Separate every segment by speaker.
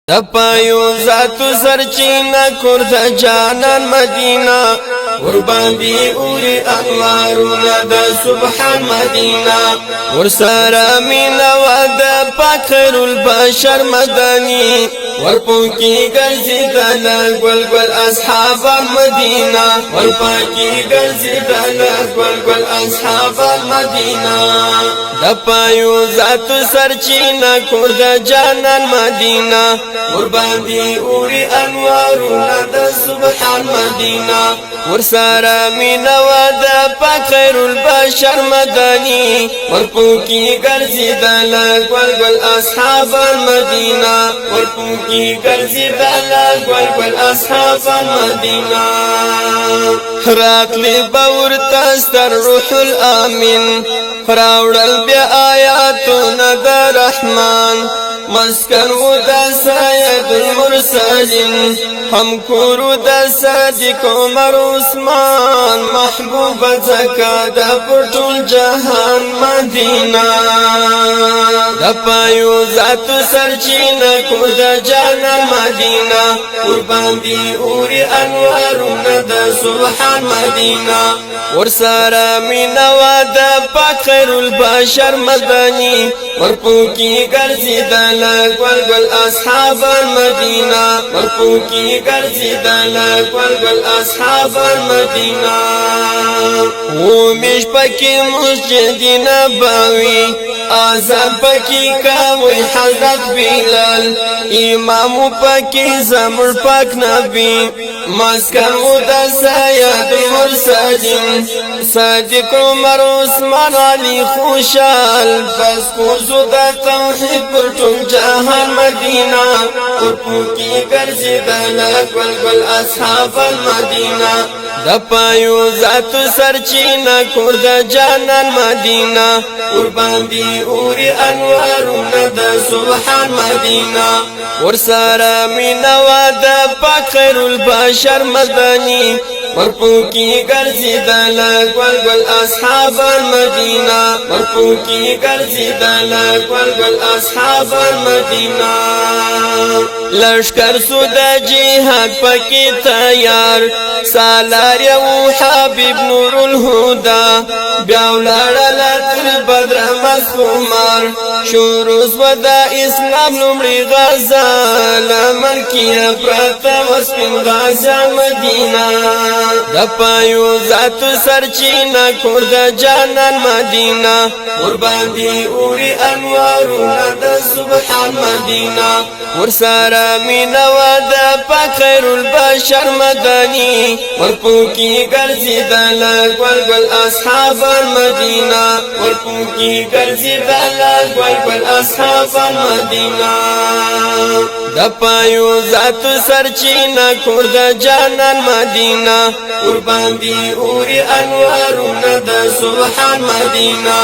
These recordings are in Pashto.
Speaker 1: دپایو ذاتو سرچینه کور د جانان مدینه ورباندی اوری انوارونه د سبحان مدینه ورسره مینا ود پاک خیر البشر مدنی ورپوکی گرزی دل گل گل اصحاب مدینه ورپوکی گرزی دل گل گل اصحاب مدینه دپایو ذاتو سرچینه کور د جانان مدینه ورباندی اوری انوارونه د سبحان مدینه ورسره مینا ود پاک خیر البشر مدنی ورپوکی گرزی دل گل گل اصحاب مدینه ورپوکی گرزی دل گل گل اصحاب مدینه راتلی باورتا ستر روح الامین راوړل بیا آیاتونه د رحمان مسکن و دا سید المرسلین هم کورو دا صدیق عمر عثمان محبوب زکا دا پټول جهان مدینه دا پایو ذاتو سرچینه کور دا جانان مدینه قربان دی اوری انوارونه دا سبحان مدینه ورسره مینا ود پاک خیر البشر مدنی ورپوکی گرزی دل گل گل اصحاب المدینه ورپوکی گرزی دل گل گل اصحاب المدینه ومیش پکی مسجد نبوی آزان پکی کاوی حضرت بلال امام پکی زمر پاک نبی مسکن و دا سید مرسلین صدیق عمر عثمان علی خوشال بس کوزو دا توحید پر ټول جهان مدینه ورپوکی گرزی دل گل گل اصحاب المدینه دپایو ذاتو سرچینه کور د جانان مدینه قرباندی اوری انوارونه د سبحان مدینه ورسره مینا ود پاک خیر البشر مدنی ورپوکی گرزی دل گل گل اصحاب المدینه ورپوکی گرزی دل گل گل اصحاب المدینه لشکر سود جهاد پکی تیار سالار یو حبیب نور الهدى بیاولړل تر بدر مسمار شروز ودا اسلام لمړي غزال ملکیه پرتا وسپین غزا مدینه دپایو ذاتو سرچینه کور د جانان مدینه قرباندی اوری انوارونه د سبحان مدینه ورسره مینا ود پاک خیر البشر مدنی ورپوکی گرزی دل گل گل اصحاب المدینه ورپوکی گرزی دل گل گل اصحاب المدینه دپایو ذاتو سرچینه کور د جانان مدینه قرباندی اوری انوارونه د سبحان مدینه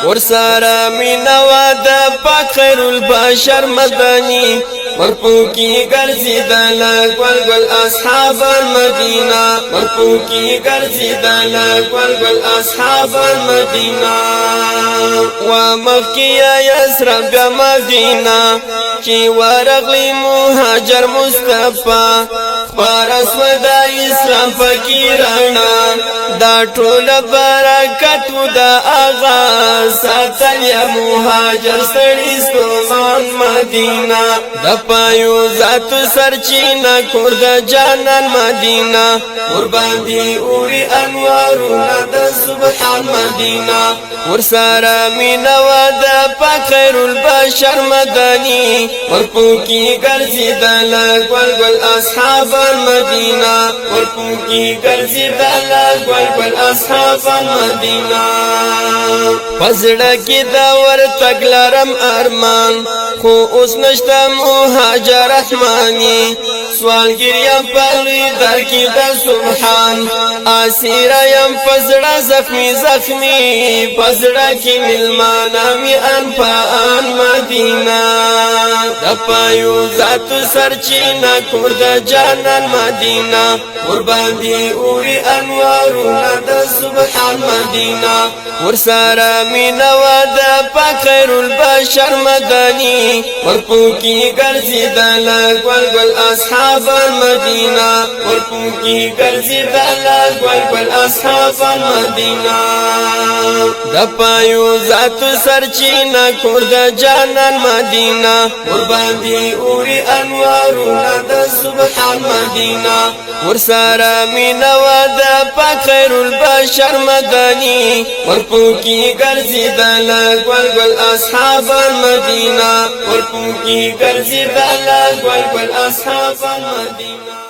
Speaker 1: ورسره مینا ود پاک خیر البشر مدنی ورپوکی گرزی دل گل گل اصحاب المدینه ورپوکی گرزی دل گل گل اصحاب المدینه ومخکیه یسرب مدینه چی ورغلی مهاجر مصطفی پارس ودا اسلام فقیرانا دا ټول برکت دا آغاز ساتل یا مهاجر ستړي ستومان مدینه دپایو ذاتو سرچینه کور د جانان مدینه قرباندی اوری انوارونه د سبحان مدینه ورسره مینا ود پاک خیر البشر مدنی ورپوکی گرزی دل گل گل اصحاب المدینه ورپوکی گرزی دل گل گل اصحاب المدینه پزړه کې دا ورتګ لرم ارمان خو اوس نشته مهاجر رحمانی سوالګر یم پلوی در کې د سبحان اسیر یم پزړه زخمی زخمی پزړه کې ملمانه می ان په مدینه دپایو ذاتو سرچینه کور د جان جانان مدینہ قرباندی اوری انوارنا دا سبحان مدینہ ورسارا مینوا دا پاک خیر البشر مدنی ورپوکی گرزی دالا گل گل اصحاب المدینہ ورپوکی گرزی دالا گل گل اصحاب المدینہ دا پایو ذات سرچینا کور دا جانان مدینہ قرباندی اوری انوارنا دا سبحان مدینہ ورسارا مینوا دا پاک خیر البشر مدنی ورپوکی گرزی دالا گل گل اصحاب المدینہ ورپوکی گرزی دالا گل گل اصحاب المدینہ